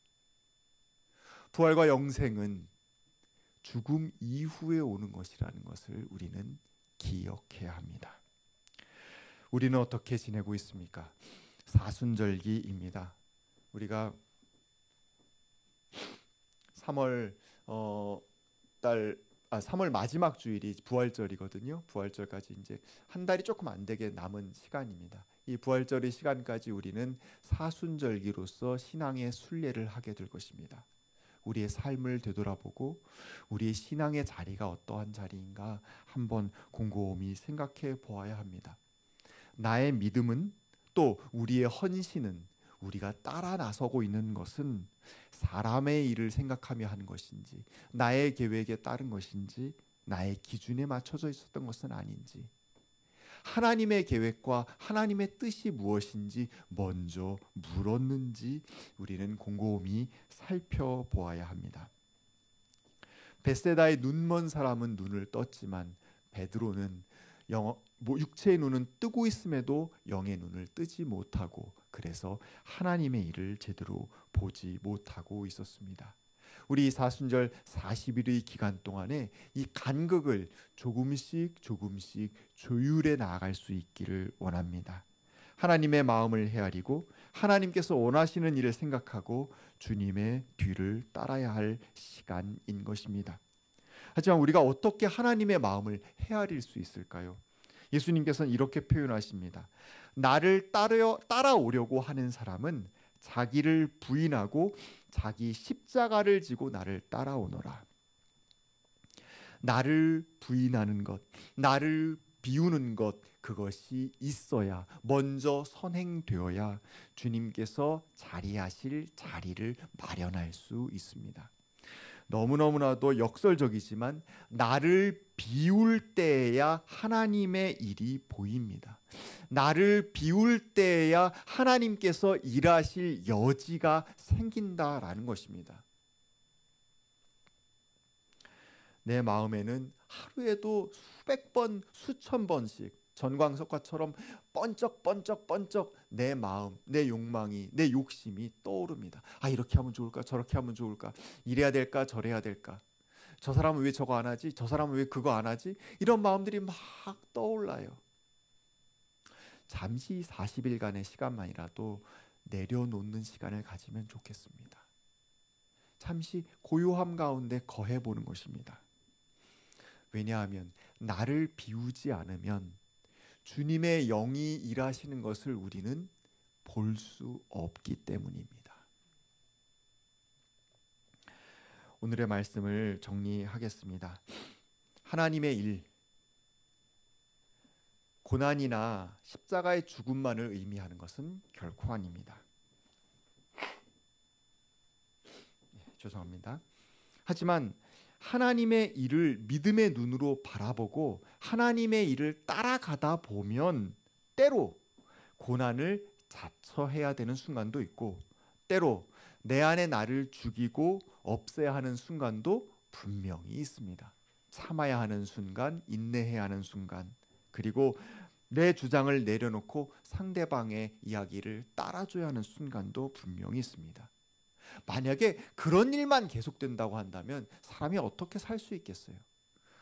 S1: 부활과 영생은 죽음 이후에 오는 것이라는 것을 우리는 기억해야 합니다. 우리는 어떻게 지내고 있습니까? 사순절기입니다. 우리가 3월 3월 마지막 주일이 부활절이거든요. 부활절까지 이제 한 달이 조금 안 되게 남은 시간입니다. 이 부활절의 시간까지 우리는 사순절기로서 신앙의 순례를 하게 될 것입니다. 우리의 삶을 되돌아보고 우리의 신앙의 자리가 어떠한 자리인가 한번 곰곰이 생각해 보아야 합니다. 나의 믿음은, 또 우리의 헌신은, 우리가 따라 나서고 있는 것은 사람의 일을 생각하며 하는 것인지, 나의 계획에 따른 것인지, 나의 기준에 맞춰져 있었던 것은 아닌지, 하나님의 계획과 하나님의 뜻이 무엇인지 먼저 물었는지 우리는 곰곰이 살펴보아야 합니다. 벳세다의 눈먼 사람은 눈을 떴지만 베드로는 육체의 눈은 뜨고 있음에도 영의 눈을 뜨지 못하고, 그래서 하나님의 일을 제대로 보지 못하고 있었습니다. 우리 사순절 40일의 기간 동안에 이 간극을 조금씩 조율해 나아갈 수 있기를 원합니다. 하나님의 마음을 헤아리고 하나님께서 원하시는 일을 생각하고 주님의 뒤를 따라야 할 시간인 것입니다. 하지만 우리가 어떻게 하나님의 마음을 헤아릴 수 있을까요? 예수님께서는 이렇게 표현하십니다. 나를 따라오려고 하는 사람은 자기를 부인하고 자기 십자가를 지고 나를 따라오너라. 나를 부인하는 것, 나를 비우는 것, 그것이 있어야, 먼저 선행되어야 주님께서 자리하실 자리를 마련할 수 있습니다. 너무너무나도 역설적이지만 나를 비울 때에야 하나님의 일이 보입니다. 나를 비울 때에야 하나님께서 일하실 여지가 생긴다라는 것입니다. 내 마음에는 하루에도 수백 번, 수천 번씩 전광석화처럼 번쩍 내 마음, 내 욕망이, 내 욕심이 떠오릅니다. 이렇게 하면 좋을까? 저렇게 하면 좋을까? 이래야 될까? 저래야 될까? 저 사람은 왜 저거 안 하지? 저 사람은 왜 그거 안 하지? 이런 마음들이 막 떠올라요. 잠시 40일간의 시간만이라도 내려놓는 시간을 가지면 좋겠습니다. 잠시 고요함 가운데 거해보는 것입니다. 왜냐하면 나를 비우지 않으면 주님의 영이 일하시는 것을 우리는 볼 수 없기 때문입니다. 오늘의 말씀을 정리하겠습니다. 하나님의 일, 고난이나 십자가의 죽음만을 의미하는 것은 결코 아닙니다. 죄송합니다. 하지만 하나님의 일을 믿음의 눈으로 바라보고 하나님의 일을 따라가다 보면 때로 고난을 자처해야 되는 순간도 있고, 때로 내 안에 나를 죽이고 없애야 하는 순간도 분명히 있습니다. 참아야 하는 순간, 인내해야 하는 순간, 그리고 내 주장을 내려놓고 상대방의 이야기를 따라줘야 하는 순간도 분명히 있습니다. 만약에 그런 일만 계속된다고 한다면 사람이 어떻게 살 수 있겠어요?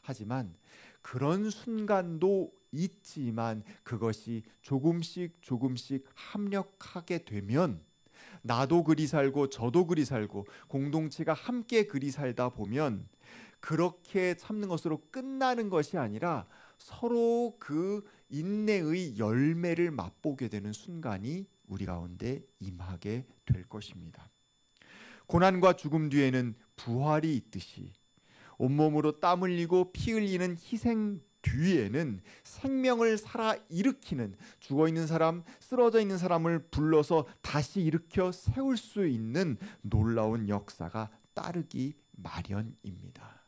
S1: 하지만 그런 순간도 있지만 그것이 조금씩 합력하게 되면 나도 그리 살고 저도 그리 살고 공동체가 함께 그리 살다 보면 그렇게 참는 것으로 끝나는 것이 아니라 서로 그 인내의 열매를 맛보게 되는 순간이 우리 가운데 임하게 될 것입니다. 고난과 죽음 뒤에는 부활이 있듯이 온몸으로 땀 흘리고 피 흘리는 희생 뒤에는 생명을 살아 일으키는, 죽어있는 사람, 쓰러져 있는 사람을 불러서 다시 일으켜 세울 수 있는 놀라운 역사가 따르기 마련입니다.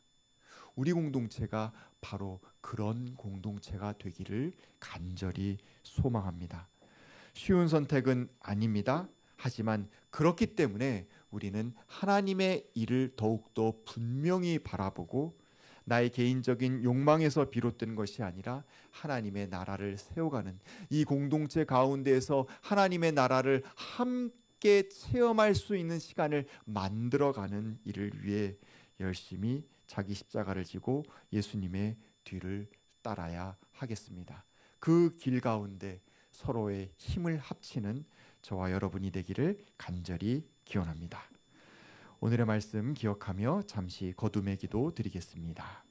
S1: 우리 공동체가 바로 그런 공동체가 되기를 간절히 소망합니다. 쉬운 선택은 아닙니다. 하지만 그렇기 때문에 우리는 하나님의 일을 더욱더 분명히 바라보고 나의 개인적인 욕망에서 비롯된 것이 아니라 하나님의 나라를 세워가는, 이 공동체 가운데에서 하나님의 나라를 함께 체험할 수 있는 시간을 만들어가는 일을 위해 열심히 자기 십자가를 지고 예수님의 뒤를 따라야 하겠습니다. 그 길 가운데 서로의 힘을 합치는 저와 여러분이 되기를 간절히 기원합니다. 오늘의 말씀 기억하며 잠시 거둠의 기도 드리겠습니다.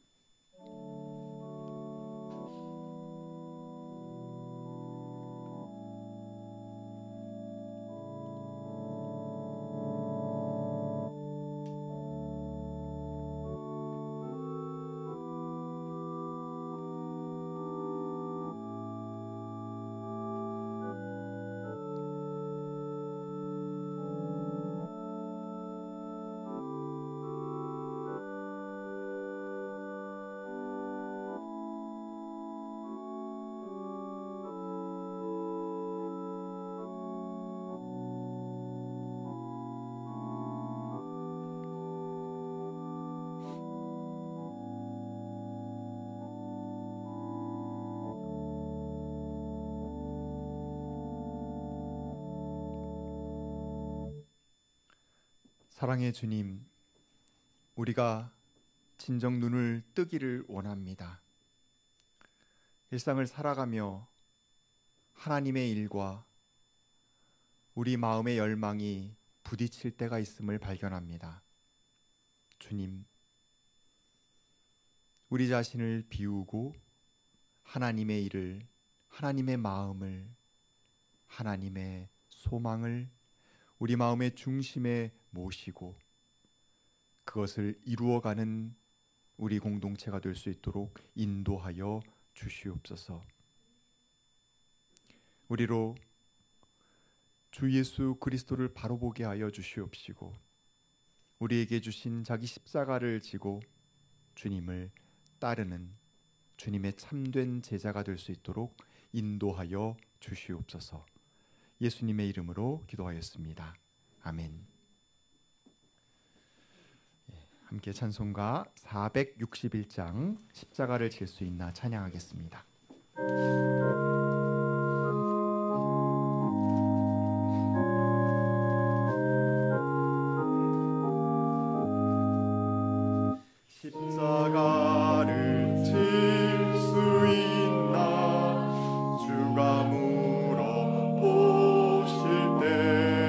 S1: 사랑의 주님, 우리가 진정 눈을 뜨기를 원합니다. 일상을 살아가며 하나님의 일과 우리 마음의 열망이 부딪힐 때가 있음을 발견합니다. 주님, 우리 자신을 비우고 하나님의 일을, 하나님의 마음을, 하나님의 소망을 우리 마음의 중심에 모시고 그것을 이루어가는 우리 공동체가 될 수 있도록 인도하여 주시옵소서. 우리로 주 예수 그리스도를 바로 보게 하여 주시옵시고 우리에게 주신 자기 십자가를 지고 주님을 따르는 주님의 참된 제자가 될 수 있도록 인도하여 주시옵소서. 예수님의 이름으로 기도하였습니다. 아멘. 함께 찬송가 461장 십자가를 질 수 있나 찬양하겠습니다.
S2: 십자가를 질 수 있나 주가 물어보실 때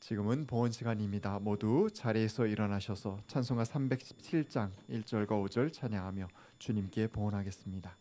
S1: 지금은 봉헌 시간입니다. 모두 자리에서 일어나셔서 찬송가 317장 1절과 5절 찬양하며 주님께 봉헌하겠습니다.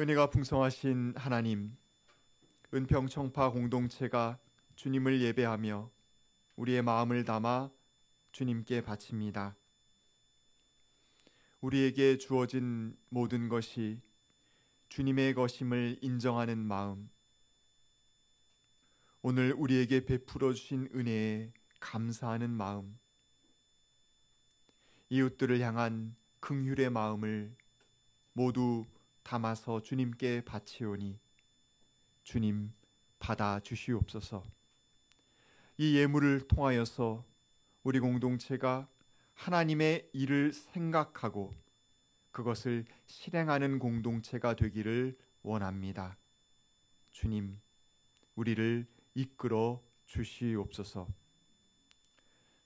S1: 은혜가 풍성하신 하나님, 은평청파 공동체가 주님을 예배하며 우리의 마음을 담아 주님께 바칩니다. 우리에게 주어진 모든 것이 주님의 것임을 인정하는 마음, 오늘 우리에게 베풀어 주신 은혜에 감사하는 마음, 이웃들을 향한 긍휼의 마음을 모두 담아서 주님께 바치오니 주님 받아 주시옵소서. 이 예물을 통하여서 우리 공동체가 하나님의 일을 생각하고 그것을 실행하는 공동체가 되기를 원합니다. 주님, 우리를 이끌어 주시옵소서.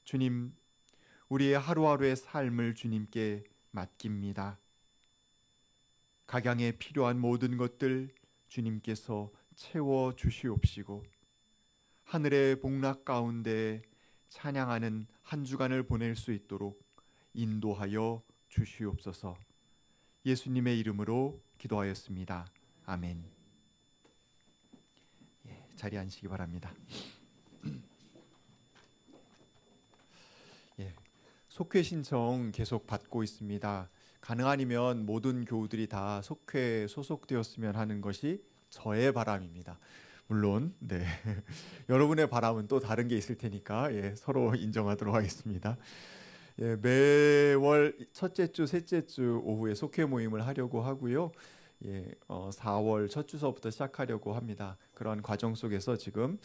S1: 주님, 우리의 하루하루의 삶을 주님께 맡깁니다. 각양에 필요한 모든 것들 주님께서 채워 주시옵시고 하늘의 복락 가운데 찬양하는 한 주간을 보낼 수 있도록 인도하여 주시옵소서. 예수님의 이름으로 기도하였습니다. 아멘. 자리에 앉으시기 바랍니다. 속회 신청 계속 받고 있습니다. 가능하면 모든 교우들이 다 속회에 소속되었으면 하는 것이 저의 바람입니다. 물론 여러분의 바람은 또 다른 게 있을 테니까 서로 인정하도록 하겠습니다. 매월 첫째 주, 셋째 주 오후에 속회 모임을 하려고 하고요. 4월 첫 주서부터 시작하려고 합니다. 그런 과정 속에서 지금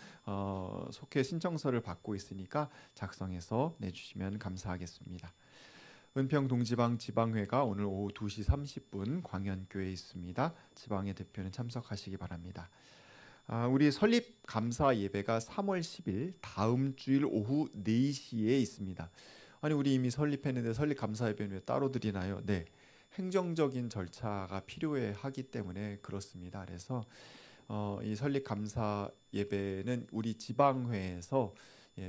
S1: 속회 신청서를 받고 있으니까 작성해서 내주시면 감사하겠습니다. 은평 동지방 지방회가 오늘 오후 2시 30분 광연교회에 있습니다. 지방의 대표는 참석하시기 바랍니다. 우리 설립 감사 예배가 3월 10일 다음 주일 오후 4시에 있습니다. 아니 우리 이미 설립했는데 설립 감사 예배는 왜 따로 드리나요? 네, 행정적인 절차가 필요해 하기 때문에 그렇습니다. 그래서 이 설립 감사 예배는 우리 지방회에서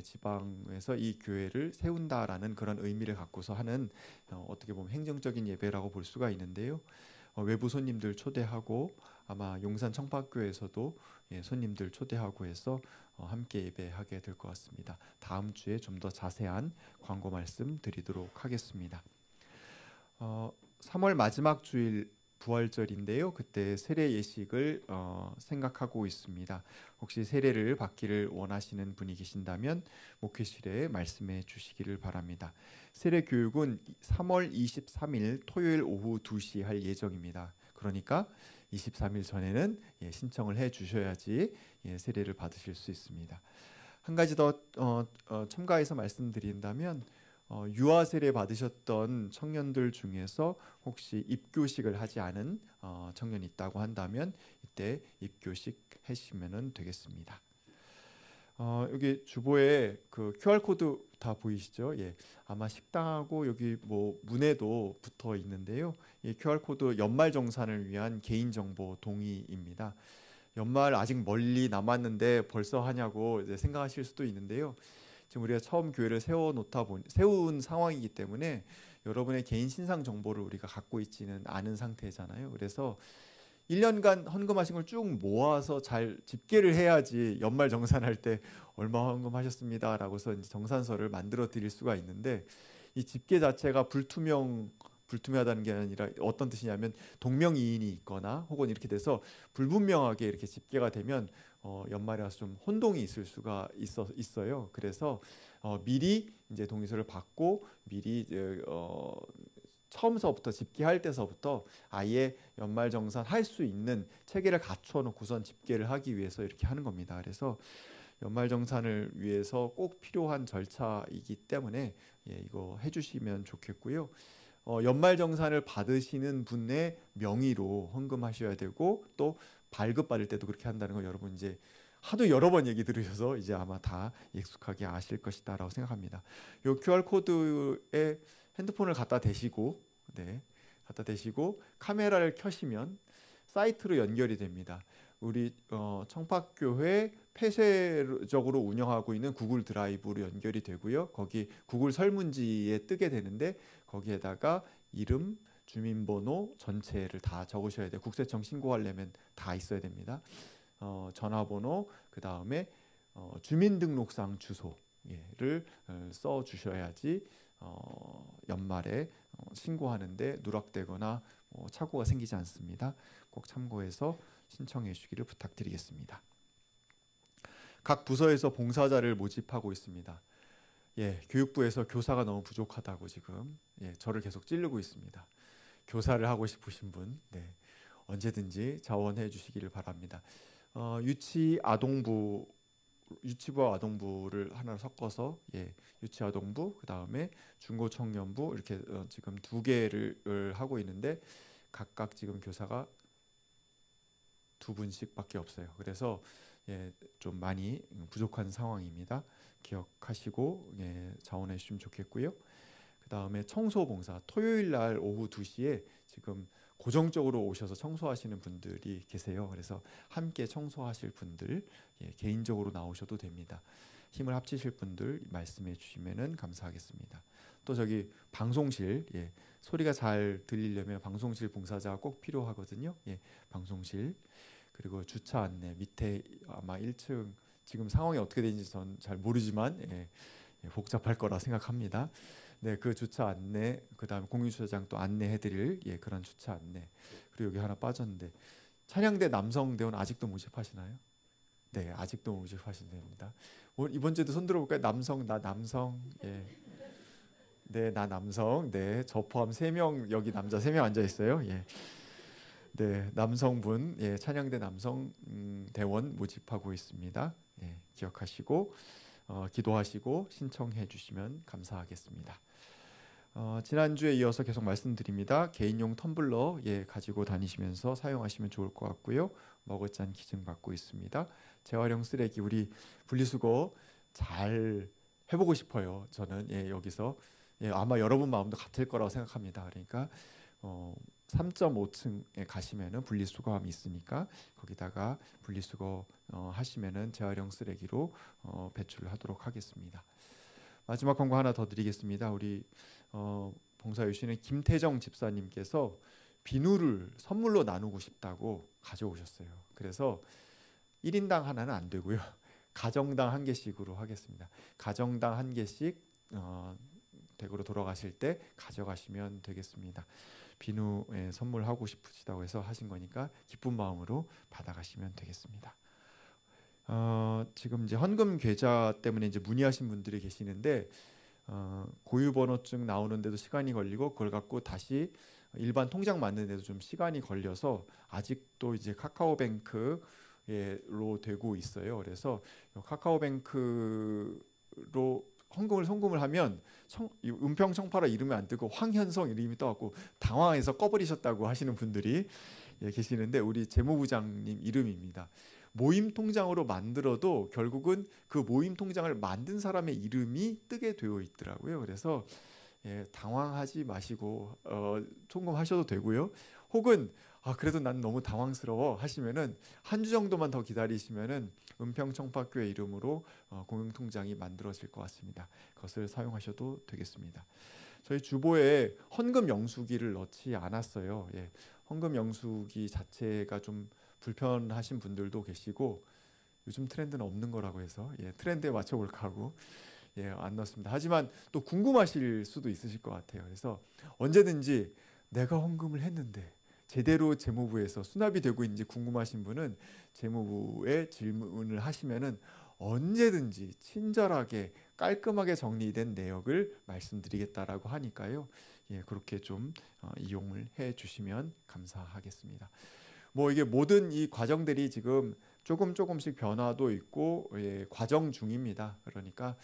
S1: 지방에서 이 교회를 세운다라는 그런 의미를 갖고서 하는 어떻게 보면 행정적인 예배라고 볼 수가 있는데요. 외부 손님들 초대하고 아마 용산 청파교회에서도 손님들 초대하고 해서 함께 예배하게 될 것 같습니다. 다음 주에 좀 더 자세한 광고 말씀 드리도록 하겠습니다. 3월 마지막 주일 부활절인데요. 그때 세례 예식을 생각하고 있습니다. 혹시 세례를 받기를 원하시는 분이 계신다면 목회실에 말씀해 주시기를 바랍니다. 세례 교육은 3월 23일 토요일 오후 2시 할 예정입니다. 그러니까 23일 전에는 신청을 해 주셔야지 세례를 받으실 수 있습니다. 한 가지 더 첨가해서 말씀드린다면 유아 세례 받으셨던 청년들 중에서 혹시 입교식을 하지 않은 청년이 있다고 한다면 이때 입교식 하시면 되겠습니다. 여기 주보에 그 QR 코드 다 보이시죠? 아마 식당하고 여기 뭐 문에도 붙어 있는데요. 이 QR 코드 연말 정산을 위한 개인 정보 동의입니다. 연말 아직 멀리 남았는데 벌써 하냐고 이제 생각하실 수도 있는데요. 지금 우리가 처음 교회를 세운 상황이기 때문에 여러분의 개인 신상 정보를 우리가 갖고 있지는 않은 상태잖아요. 그래서 1년간 헌금하신 걸 쭉 모아서 잘 집계를 해야지 연말 정산할 때 얼마 헌금하셨습니다라고서 이제 정산서를 만들어 드릴 수가 있는데, 이 집계 자체가 불투명하다는 게 아니라 어떤 뜻이냐면 동명이인이 있거나 혹은 이렇게 돼서 불분명하게 이렇게 집계가 되면 연말에 와서 좀 혼동이 있을 수가 있어요. 그래서 미리 이제 동의서를 받고 미리 처음서부터 집계할 때서부터 아예 연말정산 할 수 있는 체계를 갖춰 놓고선 집계를 하기 위해서 이렇게 하는 겁니다. 그래서 연말정산을 위해서 꼭 필요한 절차이기 때문에 이거 해주시면 좋겠고요. 연말정산을 받으시는 분의 명의로 헌금하셔야 되고, 또 발급받을 때도 그렇게 한다는 거 여러분 이제 하도 여러 번 얘기 들으셔서 이제 아마 다 익숙하게 아실 것이다라고 생각합니다. 요 QR 코드에 핸드폰을 갖다 대시고, 갖다 대시고 카메라를 켜시면 사이트로 연결이 됩니다. 우리 청파교회 폐쇄적으로 운영하고 있는 구글 드라이브로 연결이 되고요. 거기 구글 설문지에 뜨게 되는데 거기에다가 이름, 주민번호 전체를 다 적으셔야 돼요. 국세청 신고하려면 다 있어야 됩니다. 전화번호, 그 다음에 주민등록상 주소를 써 주셔야지 연말에 신고하는데 누락되거나 착오가 생기지 않습니다. 꼭 참고해서 신청해 주시기를 부탁드리겠습니다. 각 부서에서 봉사자를 모집하고 있습니다. 교육부에서 교사가 너무 부족하다고 지금 저를 계속 찌르고 있습니다. 교사를 하고 싶으신 분 언제든지 자원해 주시기를 바랍니다. 유치부와 아동부를 하나 섞어서 유치아동부, 그 다음에 중고청년부 이렇게 지금 2개를 하고 있는데 각각 지금 교사가 2분씩밖에 없어요. 그래서 좀 많이 부족한 상황입니다. 기억하시고 자원해 주시면 좋겠고요. 그 다음에 청소봉사, 토요일 날 오후 2시에 지금 고정적으로 오셔서 청소하시는 분들이 계세요. 그래서 함께 청소하실 분들 개인적으로 나오셔도 됩니다. 힘을 합치실 분들 말씀해 주시면 감사하겠습니다. 또 저기 방송실, 소리가 잘 들리려면 방송실 봉사자가 꼭 필요하거든요. 방송실, 그리고 주차 안내 밑에 아마 1층 지금 상황이 어떻게 되는지 전 잘 모르지만 복잡할 거라 생각합니다. 그 주차 안내, 그 다음에 공유주차장 또 안내해드릴 그런 주차 안내. 그리고 여기 하나 빠졌는데 찬양대 남성대원 아직도 모집하시나요? 아직도 모집하시면 됩니다. 이번 주에도 손 들어볼까요? 나 남성. 나 남성. 저 포함 3명, 여기 남자 3명 앉아 있어요. 남성분, 찬양대 남성 대원 모집하고 있습니다. 기억하시고 기도하시고 신청해 주시면 감사하겠습니다. 지난주에 이어서 계속 말씀드립니다. 개인용 텀블러 가지고 다니시면서 사용하시면 좋을 것 같고요. 머그잔 기증 받고 있습니다. 재활용 쓰레기 우리 분리수거 잘 해보고 싶어요. 저는 여기서 아마 여러분 마음도 같을 거라고 생각합니다. 그러니까 3.5층에 가시면은 분리수거함이 있으니까 거기다가 분리수거 하시면은 재활용 쓰레기로 배출을 하도록 하겠습니다. 마지막 광고 하나 더 드리겠습니다. 우리 봉사 유시는 김태정 집사님께서 비누를 선물로 나누고 싶다고 가져오셨어요. 그래서 1인당 하나는 안 되고요. 가정당 1개씩으로 하겠습니다. 가정당 1개씩 댁으로 돌아가실 때 가져가시면 되겠습니다. 비누 선물하고 싶으시다고 해서 하신 거니까 기쁜 마음으로 받아가시면 되겠습니다. 지금 이제 헌금 계좌 때문에 이제 문의하신 분들이 계시는데 고유번호증 나오는데도 시간이 걸리고 그걸 갖고 다시 일반 통장 만드는데도 좀 시간이 걸려서 아직도 이제 카카오뱅크로 되고 있어요. 그래서 카카오뱅크로 송금을 하면 은평 청파라 이름이 안 뜨고 황현성 이름이 떠갖고 당황해서 꺼버리셨다고 하시는 분들이 계시는데 우리 재무부장님 이름입니다. 모임 통장으로 만들어도 결국은 그 모임 통장을 만든 사람의 이름이 뜨게 되어 있더라고요. 그래서 당황하지 마시고 송금하셔도 되고요. 혹은 그래도 난 너무 당황스러워 하시면은 한 주 정도만 더 기다리시면은 은평청파교회 이름으로 공영통장이 만들어질 것 같습니다. 그것을 사용하셔도 되겠습니다. 저희 주보에 헌금 영수기를 넣지 않았어요. 예, 헌금 영수기 자체가 좀 불편하신 분들도 계시고 요즘 트렌드는 없는 거라고 해서 트렌드에 맞춰볼까 하고 안 넣었습니다. 하지만 또 궁금하실 수도 있으실 것 같아요. 그래서 언제든지 내가 헌금을 했는데 제대로 재무부에서 수납이 되고 있는지 궁금하신 분은 재무부에 질문을 하시면은 언제든지 친절하게 깔끔하게 정리된 내역을 말씀드리겠다라고 하니까요. 그렇게 좀 이용을 해 주시면 감사하겠습니다. 이게 모든 이 과정들이 지금 조금씩 변화도 있고 과정 중입니다. 그러니까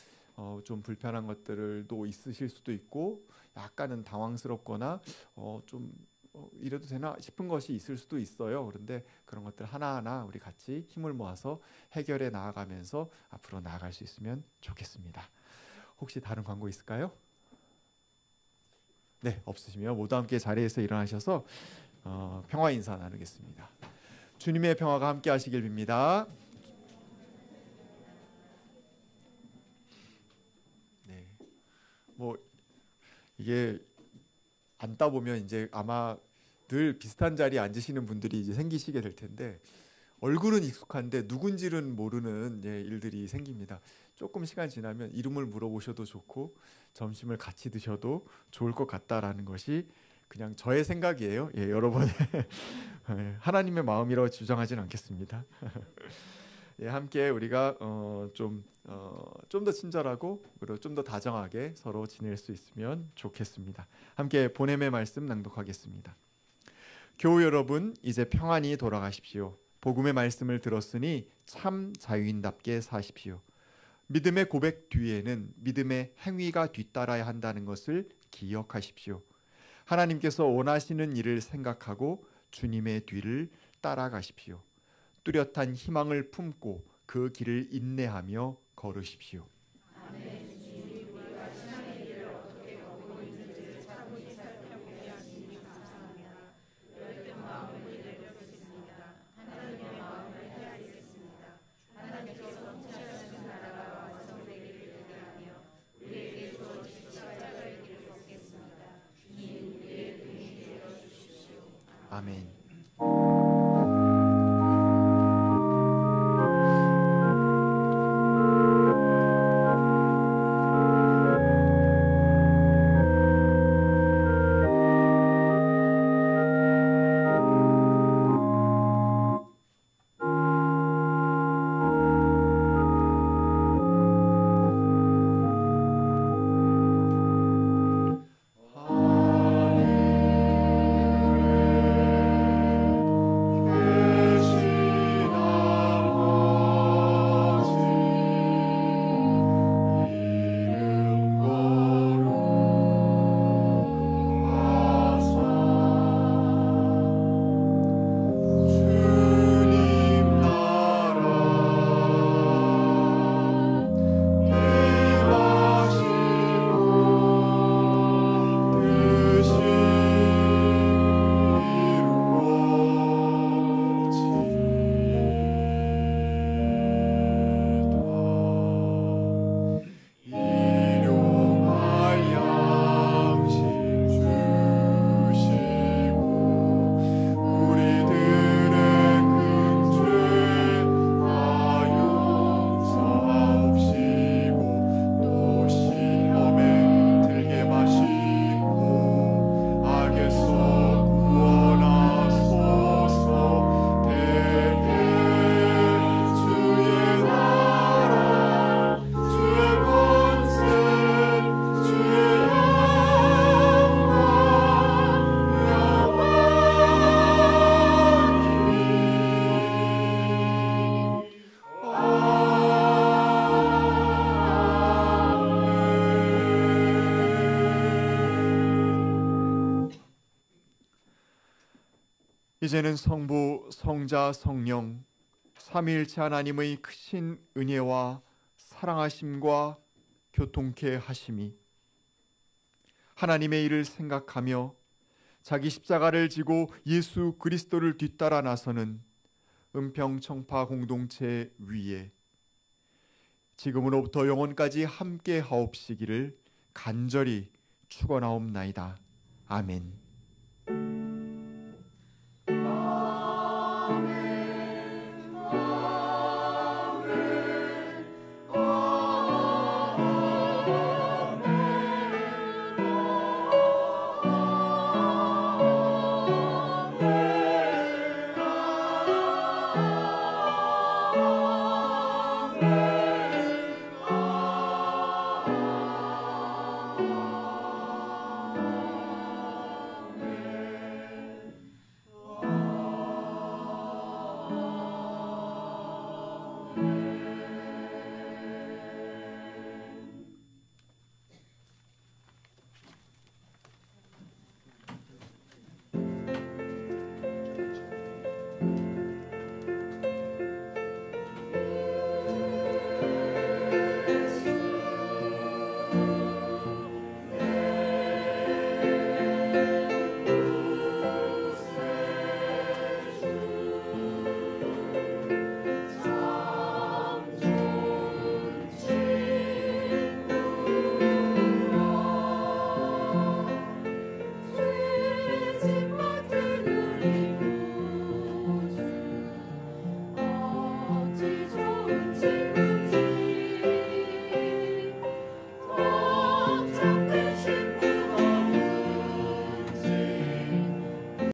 S1: 좀 불편한 것들도 있으실 수도 있고 약간은 당황스럽거나 좀 이래도 되나 싶은 것이 있을 수도 있어요. 그런데 그런 것들 하나하나 우리 같이 힘을 모아서 해결해 나아가면서 앞으로 나아갈 수 있으면 좋겠습니다. 혹시 다른 광고 있을까요? 네, 없으시면 모두 함께 자리에서 일어나셔서 평화 인사 나누겠습니다. 주님의 평화가 함께 하시길 빕니다. 네, 이게 앉다 보면 이제 아마 늘 비슷한 자리에 앉으시는 분들이 이제 생기시게 될 텐데 얼굴은 익숙한데 누군지는 모르는 일들이 생깁니다. 조금 시간 지나면 이름을 물어보셔도 좋고 점심을 같이 드셔도 좋을 것 같다라는 것이 그냥 저의 생각이에요. 여러분의 하나님의 마음이라고 주장하지는 않겠습니다. 함께 우리가 좀 더 친절하고 그리고 좀 더 다정하게 서로 지낼 수 있으면 좋겠습니다. 함께 본음의 말씀 낭독하겠습니다. 교우 여러분, 이제 평안히 돌아가십시오. 복음의 말씀을 들었으니 참 자유인답게 사십시오. 믿음의 고백 뒤에는 믿음의 행위가 뒤따라야 한다는 것을 기억하십시오. 하나님께서 원하시는 일을 생각하고 주님의 뒤를 따라가십시오. 뚜렷한 희망을 품고 그 길을 인내하며 걸으십시오. 아멘. 이제는 성부, 성자, 성령 삼위일체 하나님의 크신 은혜와 사랑하심과 교통케 하심이 하나님의 일을 생각하며 자기 십자가를 지고 예수 그리스도를 뒤따라 나서는 은평청파 공동체 위에 지금으로부터 영원까지 함께 하옵시기를 간절히 축원하옵나이다. 아멘.